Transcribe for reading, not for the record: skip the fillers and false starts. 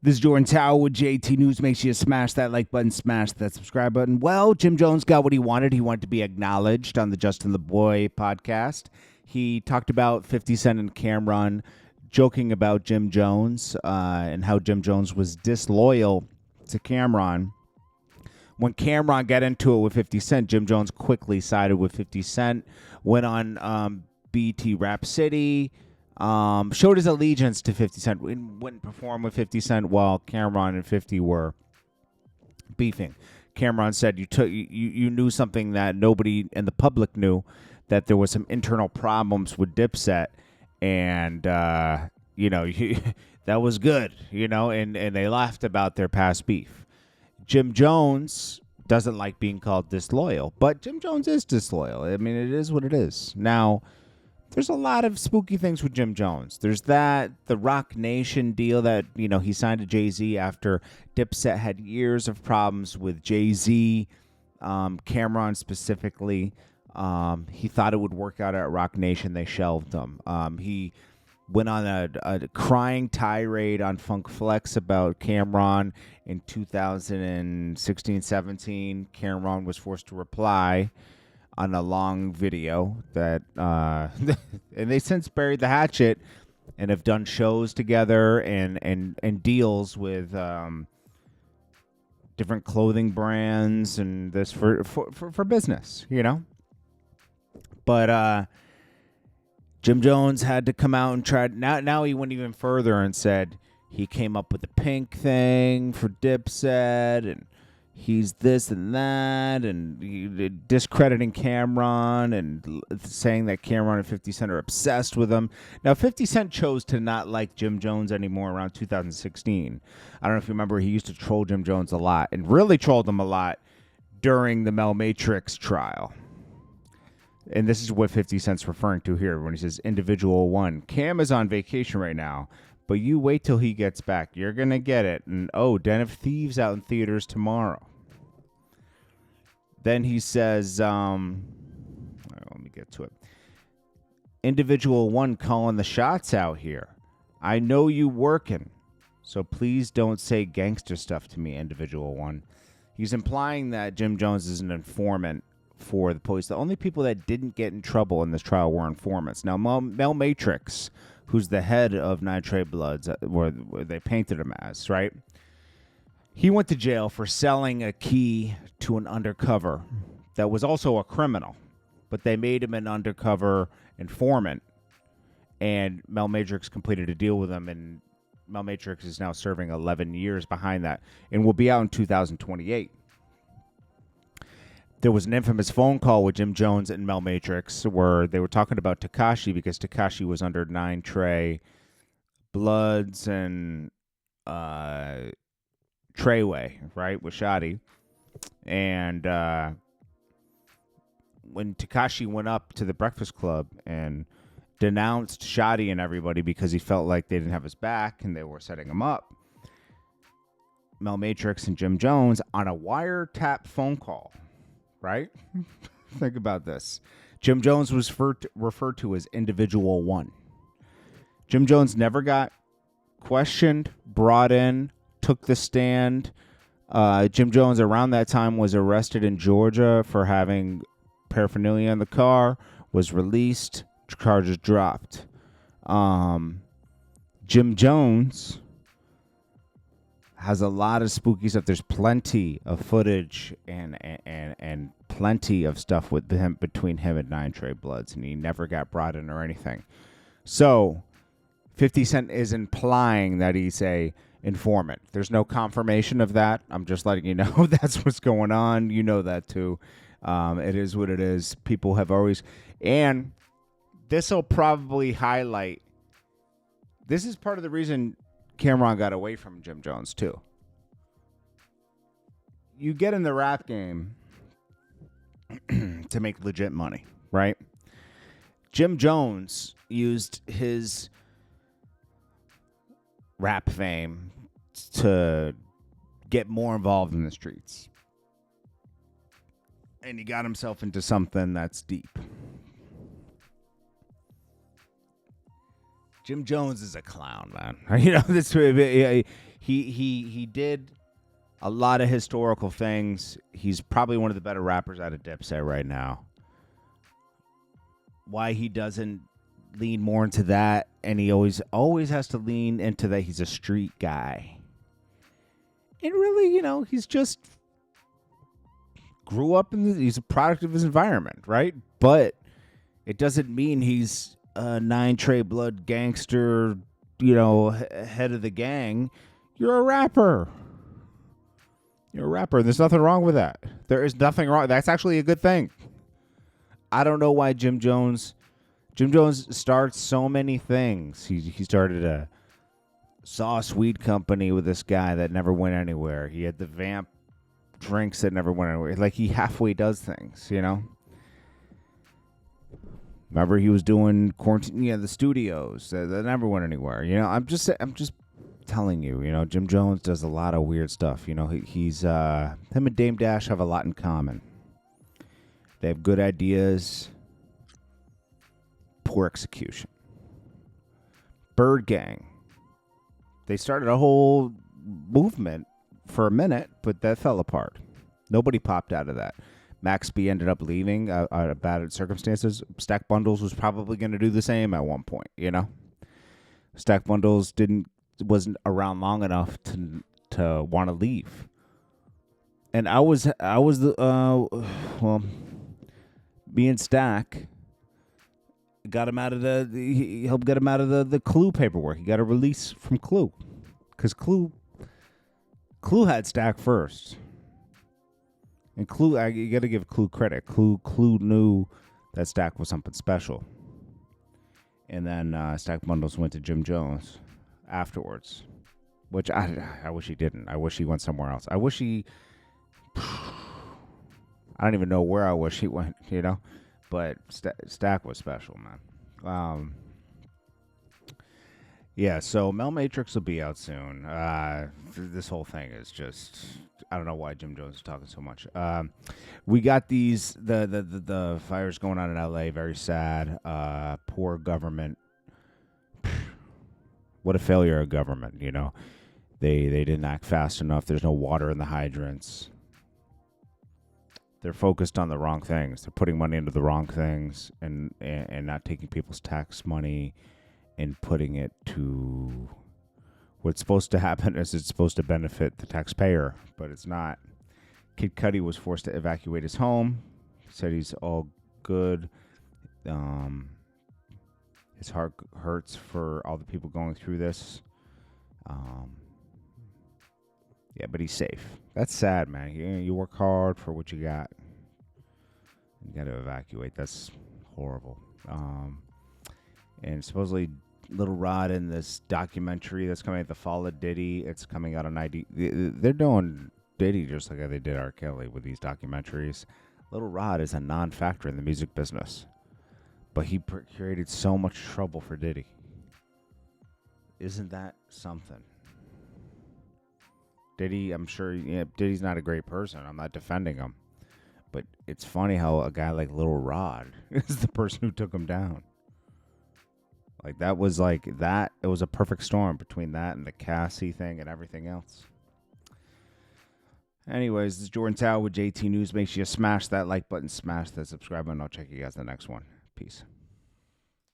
This is Jordan Tower with JT News. Make sure you smash that like button, smash that subscribe button. Well, Jim Jones got what he wanted. He wanted to be acknowledged on the Justin the Boy podcast. He talked about 50 Cent and Cameron joking about Jim Jones and how Jim Jones was disloyal to Cameron. When Cameron got into it with 50 Cent, Jim Jones quickly sided with 50 Cent, went on BT Rap City, showed his allegiance to 50 Cent, wouldn't perform with 50 Cent while Cameron and 50 were beefing. Cameron said you knew something that nobody in the public knew, that there was some internal problems with Dipset, and that was good, and they laughed about their past beef. Jim Jones doesn't like being called disloyal, but Jim Jones is disloyal. I mean, it is what it is. Now, there's a lot of spooky things with Jim Jones. There's the Roc Nation deal that, he signed to Jay-Z after Dipset had years of problems with Jay-Z, Cameron specifically. He thought it would work out at Roc Nation. They shelved him. He went on a crying tirade on Funk Flex about Cameron in 2016-17. Cameron was forced to reply on a long video that and they since buried the hatchet and have done shows together and deals with different clothing brands and this for business, But Jim Jones had to come out and try. Now he went even further and said he came up with the pink thing for Dipset, and he's this and that, and discrediting Cameron and saying that Cameron and 50 Cent are obsessed with him. Now, 50 Cent chose to not like Jim Jones anymore around 2016. I don't know if you remember, he used to troll Jim Jones a lot, and really trolled him a lot during the Mel Matrix trial. And this is what 50 Cent's referring to here when he says, Individual 1, Cam is on vacation right now, but you wait till he gets back. You're going to get it. And, Den of Thieves out in theaters tomorrow. Then he says, let me get to it. Individual 1 calling the shots out here. I know you working, so please don't say gangster stuff to me, Individual 1. He's implying that Jim Jones is an informant for the police. The only people that didn't get in trouble in this trial were informants. Now, Mel Matrix, who's the head of Nitrate Bloods, where they painted him as, right? He went to jail for selling a key to an undercover that was also a criminal, but they made him an undercover informant, and Mel Matrix completed a deal with him, and Mel Matrix is now serving 11 years behind that and will be out in 2028. There was an infamous phone call with Jim Jones and Mel Matrix where they were talking about Tekashi because Tekashi was under 9 Trey Bloods and Treyway, right, with Shotty. And when Tekashi went up to the Breakfast Club and denounced Shotty and everybody because he felt like they didn't have his back and they were setting him up, Mel Matrix and Jim Jones on a wiretap phone call, right? Think about this. Jim Jones was referred to as Individual 1. Jim Jones never got questioned, brought in, took the stand. Jim Jones around that time was arrested in Georgia for having paraphernalia in the car, was released, charges dropped. Jim Jones has a lot of spooky stuff. There's plenty of footage and plenty of stuff with him between him and 9 Trey Bloods, and he never got brought in or anything. So 50 Cent is implying that he's a informant. There's no confirmation of that. I'm just letting you know that's what's going on. You know that too. It is what it is. People have always, and this will probably highlight, this is part of the reason Cameron got away from Jim Jones too. You get in the rap game to make legit money, right? Jim Jones used his rap fame to get more involved in the streets. And he got himself into something that's deep. Jim Jones is a clown, man. You know, He did a lot of historical things. He's probably one of the better rappers out of Dipset right now. Why he doesn't lean more into that, and he always has to lean into that he's a street guy. And really, he's just grew up he's a product of his environment, right? But it doesn't mean he's a 9 Trey Blood gangster, head of the gang. You're a rapper. You're a rapper. There's nothing wrong with that. There is nothing wrong. That's actually a good thing. I don't know why Jim Jones starts so many things. He started a sauce weed company with this guy that never went anywhere. He had the Vamp drinks that never went anywhere. Like, he halfway does things, Remember, he was doing quarantine, the studios that never went anywhere. I'm just telling you, Jim Jones does a lot of weird stuff. He's him and Dame Dash have a lot in common. They have good ideas, poor execution. Bird Gang. They started a whole movement for a minute, but that fell apart. Nobody popped out of that. Max B ended up leaving out of bad circumstances. Stack Bundles was probably going to do the same at one point, Stack Bundles wasn't around long enough to want to leave. And I was me and Stack got him out of he helped get him out of the Clue paperwork. He got a release from Clue, because Clue had Stack first, and Clue, you got to give Clue credit. Clue knew that Stack was something special, and then Stack Bundles went to Jim Jones afterwards, which I wish he didn't. I wish he went somewhere else. I wish he. I don't even know where I wish he went, but Stack was special, man. Yeah, so Mel Matrix will be out soon. This whole thing is just, I don't know why Jim Jones is talking so much. We got the fires going on in LA, very sad. Poor government. What a failure of government, They didn't act fast enough. There's no water in the hydrants. They're focused on the wrong things. They're putting money into the wrong things and not taking people's tax money and putting it to what's supposed to happen is it's supposed to benefit the taxpayer, but it's not. Kid Cudi was forced to evacuate his home. He said he's all good. His heart hurts for all the people going through this. Yeah, but he's safe. That's sad, man. You work hard for what you got. You got to evacuate. That's horrible. And supposedly Little Rod in this documentary that's coming out, The Fall of Diddy, it's coming out on ID. They're doing Diddy just like they did R. Kelly with these documentaries. Little Rod is a non-factor in the music business, but he created so much trouble for Diddy. Isn't that something? Diddy, I'm sure, Diddy's not a great person. I'm not defending him. But it's funny how a guy like Little Rod is the person who took him down. Like, it was a perfect storm between that and the Cassie thing and everything else. Anyways, this is Jordan Tower with JT News. Make sure you smash that like button, smash that subscribe button. I'll check you guys in the next one. Peace.